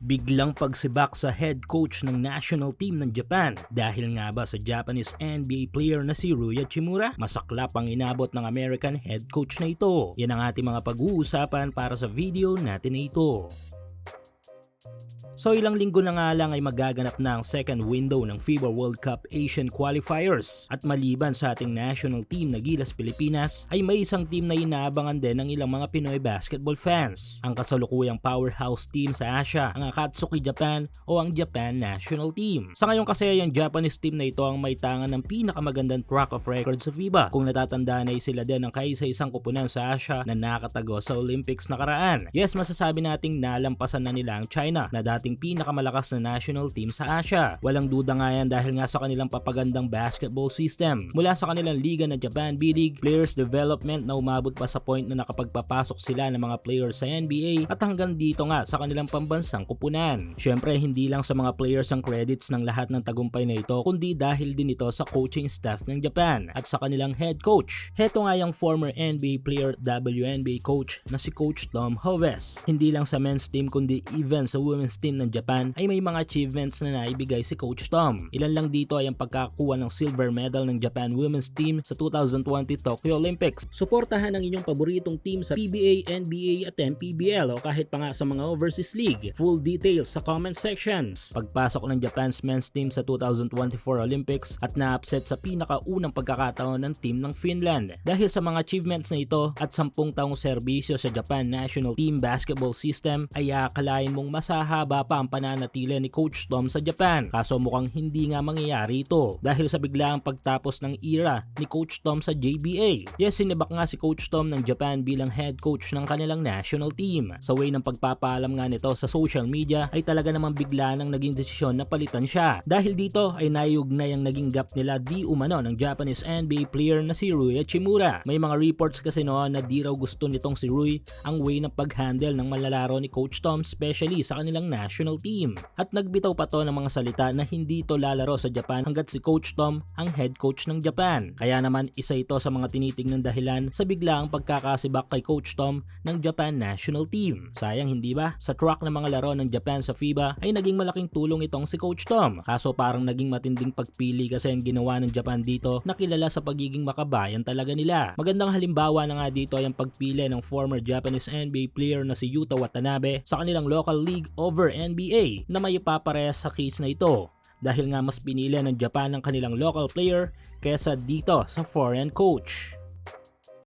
Biglang pagsibak sa head coach ng national team ng Japan dahil nga ba sa Japanese NBA player na si Rui Hachimura? Masaklap ang inabot ng American head coach na ito. Yan ang ating mga pag-uusapan para sa video natin na ito. So ilang linggo na nga lang ay magaganap na ang second window ng FIBA World Cup Asian Qualifiers at maliban sa ating national team na Gilas Pilipinas ay may isang team na inaabangan din ng ilang mga Pinoy basketball fans. Ang kasalukuyang powerhouse team sa Asia, ang Akatsuki Japan o ang Japan National Team. Sa ngayon kasi ang Japanese team na ito ang may tangan ng pinakamagandang track of record sa FIBA. Kung natatandaan ay sila din ang kaisa-isang kupunan sa Asia na nakatago sa Olympics nakaraan. Yes, masasabi nating nalampasan na nila ang China na dating pinakamalakas na national team sa Asia. Walang duda nga yan dahil nga sa kanilang papagandang basketball system. Mula sa kanilang liga na Japan B-League, players development na umabot pa sa point na nakapagpapasok sila ng mga players sa NBA at hanggang dito nga sa kanilang pambansang kupunan. Syempre hindi lang sa mga players ang credits ng lahat ng tagumpay na ito kundi dahil din ito sa coaching staff ng Japan at sa kanilang head coach. Heto nga yung former NBA player at WNBA coach na si Coach Tom Hoves. Hindi lang sa men's team kundi even sa women's team ng Japan ay may mga achievements na naibigay si Coach Tom. Ilan lang dito ay ang pagkakakuha ng silver medal ng Japan women's team sa 2020 Tokyo Olympics. Suportahan ang inyong paboritong team sa PBA, NBA at MPBL o kahit pa nga sa mga overseas league. Full details sa comment sections. Pagpasok ng Japan's men's team sa 2024 Olympics at na-upset sa pinakaunang pagkakataon ng team ng Finland. Dahil sa mga achievements na ito at 10 taong serbisyo sa Japan National Team Basketball System ay akalain mong masahaba pa ang pananatili ni Coach Tom sa Japan. Kaso mukhang hindi nga mangyayari ito dahil sa biglaang pagtapos ng era ni Coach Tom sa JBA. Yes, sinibak nga si Coach Tom ng Japan bilang head coach ng kanilang national team. Sa way ng pagpapaalam nga nito sa social media ay talaga namang bigla nang naging desisyon na palitan siya. Dahil dito ay naiugnay ang naging gap nila di umano ng Japanese NBA player na si Rui Hachimura. May mga reports kasi noon na di raw gusto nitong si Rui ang way ng pag-handle ng malalaro ni Coach Tom especially sa kanilang national team. At nagbitaw pa to ng mga salita na hindi to lalaro sa Japan hanggat si Coach Tom ang head coach ng Japan. Kaya naman isa ito sa mga tinitingnan dahilan sa biglaang pagkakasibak kay Coach Tom ng Japan National Team. Sayang hindi ba? Sa track ng mga laro ng Japan sa FIBA ay naging malaking tulong itong si Coach Tom. Kaso parang naging matinding pagpili kasi ang ginawa ng Japan dito na kilala sa pagiging makabayan talaga nila. Magandang halimbawa na nga dito ay ang pagpili ng former Japanese NBA player na si Yuta Watanabe sa kanilang local league over NBA na may ipaparehas sa case na ito dahil nga mas pinili ng Japan ang kanilang local player kesa dito sa foreign coach.